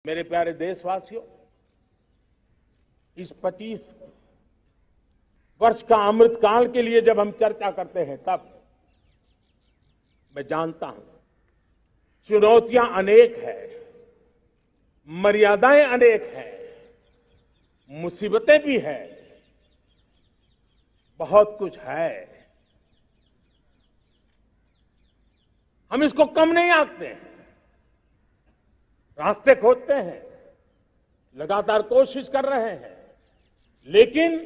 मेरे प्यारे देशवासियों, इस 25 वर्ष का अमृतकाल के लिए जब हम चर्चा करते हैं तब मैं जानता हूं चुनौतियां अनेक है, मर्यादाएं अनेक हैं, मुसीबतें भी है, बहुत कुछ है। हम इसको कम नहीं आंकते हैं, रास्ते खोजते हैं, लगातार कोशिश कर रहे हैं, लेकिन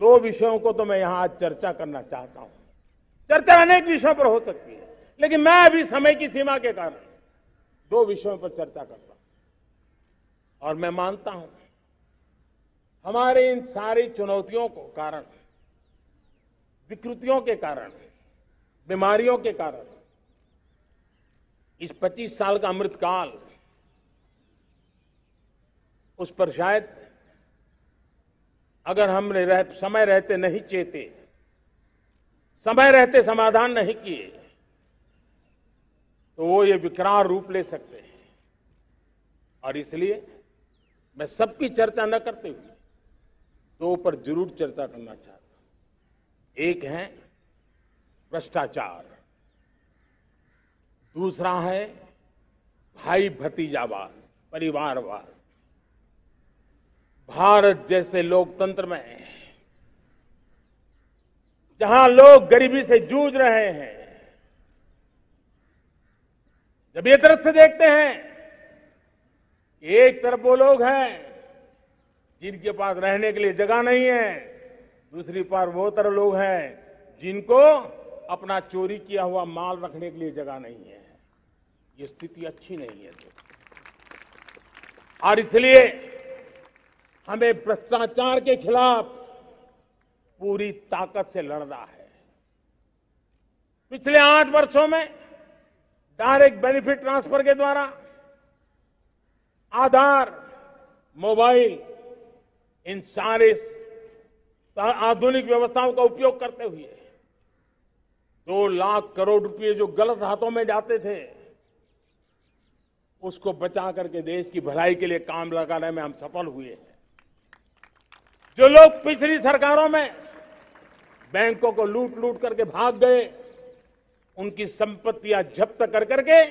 दो विषयों को तो मैं यहां आज चर्चा करना चाहता हूं। चर्चा अनेक विषयों पर हो सकती है, लेकिन मैं अभी समय की सीमा के कारण दो विषयों पर चर्चा करता हूं। और मैं मानता हूं हमारे इन सारी चुनौतियों को कारण, विकृतियों के कारण, बीमारियों के कारण इस 25 साल का अमृतकाल, उस पर शायद अगर हमने समय रहते नहीं चेते, समय रहते समाधान नहीं किए, तो वो ये विकराल रूप ले सकते हैं। और इसलिए मैं सबकी चर्चा न करते हुए दो पर जरूर चर्चा करना चाहता हूं। एक है भ्रष्टाचार, दूसरा है भाई भतीजावाद, परिवारवाद। भारत जैसे लोकतंत्र में जहां लोग गरीबी से जूझ रहे हैं, जब ये तरफ से देखते हैं कि एक तरफ वो लोग हैं जिनके पास रहने के लिए जगह नहीं है, दूसरी पार वो तरफ लोग हैं जिनको अपना चोरी किया हुआ माल रखने के लिए जगह नहीं है, ये स्थिति अच्छी नहीं है। और इसलिए हमें भ्रष्टाचार के खिलाफ पूरी ताकत से लड़ना है। पिछले 8 वर्षों में डायरेक्ट बेनिफिट ट्रांसफर के द्वारा, आधार, मोबाइल, इन सारे आधुनिक व्यवस्थाओं का उपयोग करते हुए 2 लाख करोड़ रुपए जो गलत हाथों में जाते थे, उसको बचा करके देश की भलाई के लिए काम लगाने में हम सफल हुए हैं। जो लोग पिछली सरकारों में बैंकों को लूट लूट करके भाग गए, उनकी संपत्तियां जब्त कर करके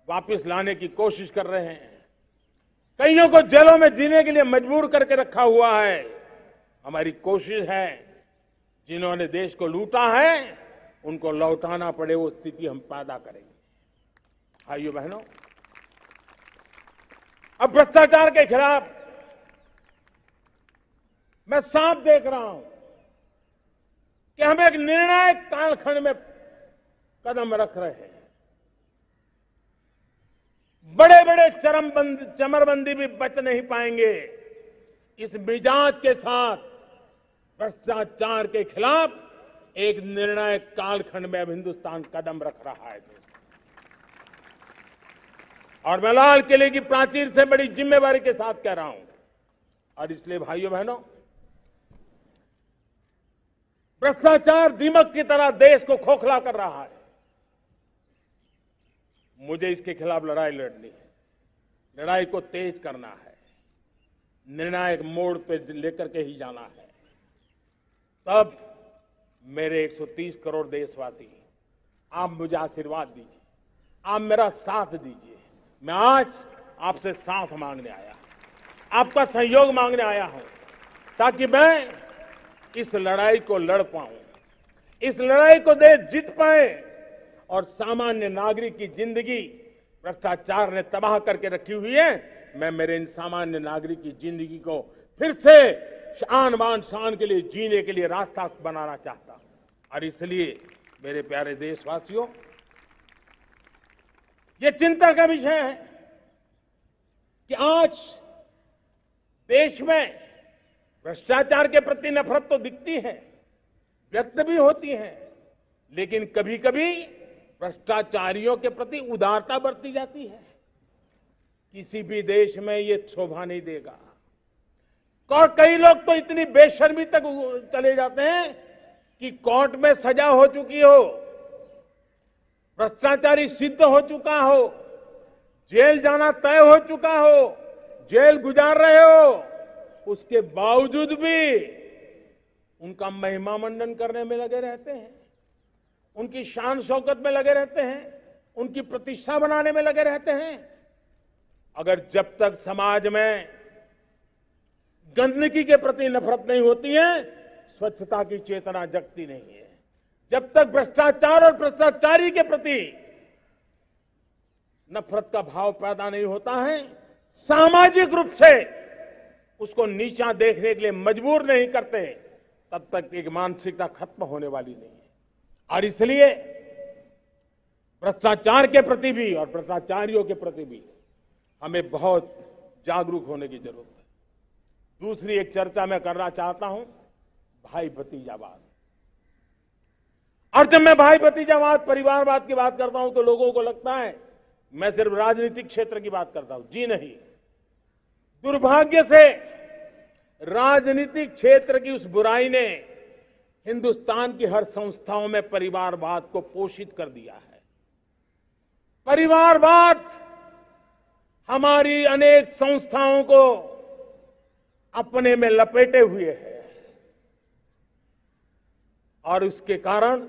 वापस लाने की कोशिश कर रहे हैं। कईयों को जेलों में जीने के लिए मजबूर करके रखा हुआ है। हमारी कोशिश है जिन्होंने देश को लूटा है उनको लौटाना पड़े, वो स्थिति हम पैदा करेंगे। भाइयों बहनों, अब भ्रष्टाचार के खिलाफ मैं साफ देख रहा हूं कि हम एक निर्णायक कालखंड में कदम रख रहे हैं। बड़े बड़े चमरबंदी भी बच नहीं पाएंगे। इस मिजाज के साथ भ्रष्टाचार के खिलाफ एक निर्णायक कालखंड में अब हिंदुस्तान कदम रख रहा है। और मैं लाल किले की प्राचीर से बड़ी जिम्मेवारी के साथ कह रहा हूं। और इसलिए भाइयों बहनों, भ्रष्टाचार दीमक की तरह देश को खोखला कर रहा है। मुझे इसके खिलाफ लड़ाई लड़नी है, लड़ाई को तेज करना है, निर्णायक मोड़ पे लेकर के ही जाना है। तब मेरे 130 करोड़ देशवासी, आप मुझे आशीर्वाद दीजिए, आप मेरा साथ दीजिए। मैं आज आपसे साथ मांगने आया, आपका सहयोग मांगने आया हूं, ताकि मैं इस लड़ाई को लड़ पाऊं, इस लड़ाई को देश जीत पाए और सामान्य नागरिक की जिंदगी भ्रष्टाचार ने तबाह करके रखी हुई है। मैं मेरे इन सामान्य नागरिक की जिंदगी को फिर से शान बान शान के लिए जीने के लिए रास्ता बनाना चाहता हूं। और इसलिए मेरे प्यारे देशवासियों, ये चिंता का विषय है कि आज देश में भ्रष्टाचार के प्रति नफरत तो दिखती है, व्यक्त भी होती है, लेकिन कभी कभी भ्रष्टाचारियों के प्रति उदारता बरती जाती है। किसी भी देश में ये शोभा नहीं देगा। और कई लोग तो इतनी बेशर्मी तक चले जाते हैं कि कोर्ट में सजा हो चुकी हो, भ्रष्टाचारी सिद्ध हो चुका हो, जेल जाना तय हो चुका हो, जेल गुजार रहे हो, उसके बावजूद भी उनका महिमा मंडन करने में लगे रहते हैं, उनकी शान शौकत में लगे रहते हैं, उनकी प्रतिष्ठा बनाने में लगे रहते हैं। अगर जब तक समाज में गंदगी के प्रति नफरत नहीं होती है, स्वच्छता की चेतना जगती नहीं है। जब तक भ्रष्टाचार और भ्रष्टाचारी के प्रति नफरत का भाव पैदा नहीं होता है, सामाजिक रूप से उसको नीचा देखने के लिए मजबूर नहीं करते, तब तक एक मानसिकता खत्म होने वाली नहीं है। और इसलिए भ्रष्टाचार के प्रति भी और भ्रष्टाचारियों के प्रति भी हमें बहुत जागरूक होने की जरूरत है। दूसरी एक चर्चा मैं करना चाहता हूं, भाई भतीजावाद। और जब मैं भाई भतीजावाद, परिवारवाद की बात करता हूं तो लोगों को लगता है मैं सिर्फ राजनीतिक क्षेत्र की बात करता हूं। जी नहीं, दुर्भाग्य से राजनीतिक क्षेत्र की उस बुराई ने हिंदुस्तान की हर संस्थाओं में परिवारवाद को पोषित कर दिया है। परिवारवाद हमारी अनेक संस्थाओं को अपने में लपेटे हुए है और उसके कारण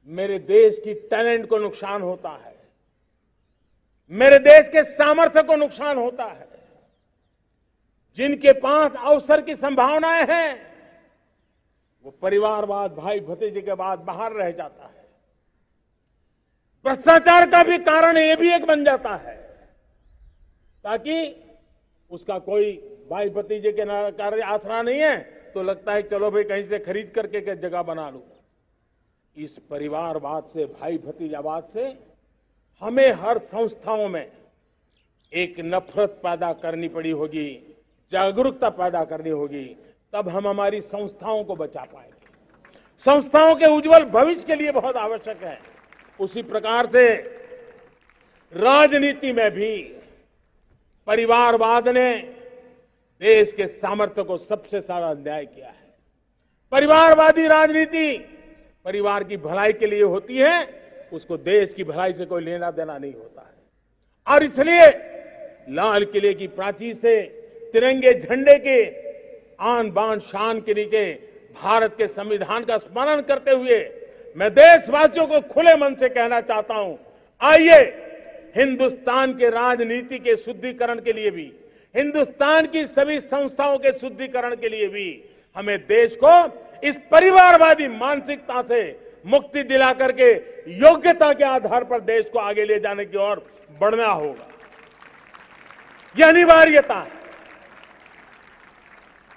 मेरे देश की टैलेंट को नुकसान होता है, मेरे देश के सामर्थ्य को नुकसान होता है। जिनके पास अवसर की संभावनाएं हैं, वो परिवारवाद, भाई भतीजे के बाद बाहर रह जाता है। भ्रष्टाचार का भी कारण ये भी एक बन जाता है, ताकि उसका कोई भाई भतीजे के कार्य आसरा नहीं है तो लगता है चलो भाई कहीं से खरीद करके के जगह बना लूं। इस परिवारवाद से, भाई भतीजावाद से हमें हर संस्थाओं में एक नफरत पैदा करनी पड़ी होगी, जागरूकता पैदा करनी होगी, तब हम हमारी संस्थाओं को बचा पाएंगे। संस्थाओं के उज्जवल भविष्य के लिए बहुत आवश्यक है। उसी प्रकार से राजनीति में भी परिवारवाद ने देश के सामर्थ्य को सबसे सारा अन्याय किया है। परिवारवादी राजनीति परिवार की भलाई के लिए होती है, उसको देश की भलाई से कोई लेना देना नहीं होता है। और इसलिए लाल किले की प्राचीर से तिरंगे झंडे के आन बान शान के नीचे भारत के संविधान का स्मरण करते हुए मैं देशवासियों को खुले मन से कहना चाहता हूं, आइए हिंदुस्तान के राजनीति के शुद्धिकरण के लिए भी, हिंदुस्तान की सभी संस्थाओं के शुद्धिकरण के लिए भी हमें देश को इस परिवारवादी मानसिकता से मुक्ति दिला करके योग्यता के आधार पर देश को आगे ले जाने की ओर बढ़ना होगा। यह अनिवार्यता है,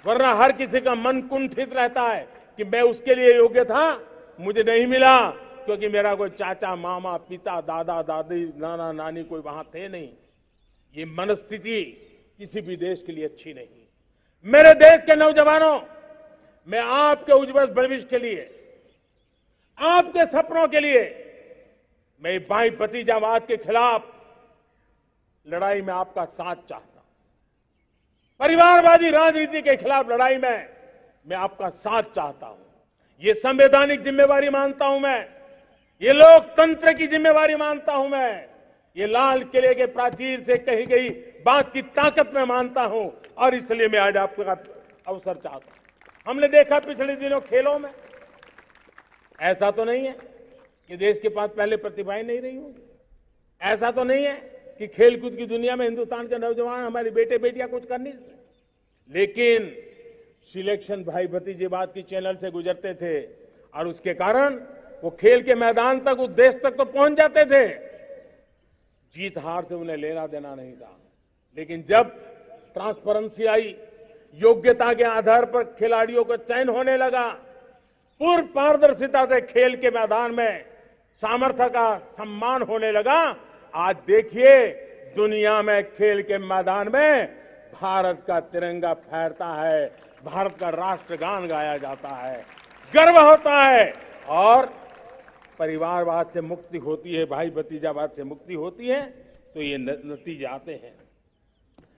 वरना हर किसी का मन कुंठित रहता है कि मैं उसके लिए योग्य था, मुझे नहीं मिला क्योंकि मेरा कोई चाचा, मामा, पिता, दादा, दादी, नाना, नानी कोई वहां थे नहीं। ये मनस्थिति किसी भी देश के लिए अच्छी नहीं। मेरे देश के नौजवानों, मैं आपके उज्जवल भविष्य के लिए, आपके सपनों के लिए, मैं भाई भतीजावाद के खिलाफ लड़ाई में आपका साथ चाहता हूं। परिवारवादी राजनीति के खिलाफ लड़ाई में मैं आपका साथ चाहता हूं। ये संवैधानिक जिम्मेवारी मानता हूं मैं, ये लोकतंत्र की जिम्मेवारी मानता हूं मैं, ये लाल किले के प्राचीर से कही गई बात की ताकत में मानता हूं और इसलिए मैं आज आपका अवसर चाहता हूं। हमने देखा पिछले दिनों खेलों में, ऐसा तो नहीं है कि देश के पास पहले प्रतिभाएं नहीं रही होंगी, ऐसा तो नहीं है कि खेलकूद की दुनिया में हिंदुस्तान के नौजवान, हमारे बेटे बेटियां कुछ कर नहीं सकते, लेकिन सिलेक्शन भाई भतीजेवाद की चैनल से गुजरते थे और उसके कारण वो खेल के मैदान तक, उस देश तक तो पहुंच जाते थे। जीत हार से उन्हें लेना देना नहीं था, लेकिन जब ट्रांसपेरेंसी आई, योग्यता के आधार पर खिलाड़ियों का चयन होने लगा, पूर्ण पारदर्शिता से खेल के मैदान में सामर्थ्य का सम्मान होने लगा, आज देखिए दुनिया में खेल के मैदान में भारत का तिरंगा फहरता है, भारत का राष्ट्रगान गाया जाता है, गर्व होता है और परिवारवाद से मुक्ति होती है, भाई भतीजावाद से मुक्ति होती है, तो ये नतीजे आते हैं।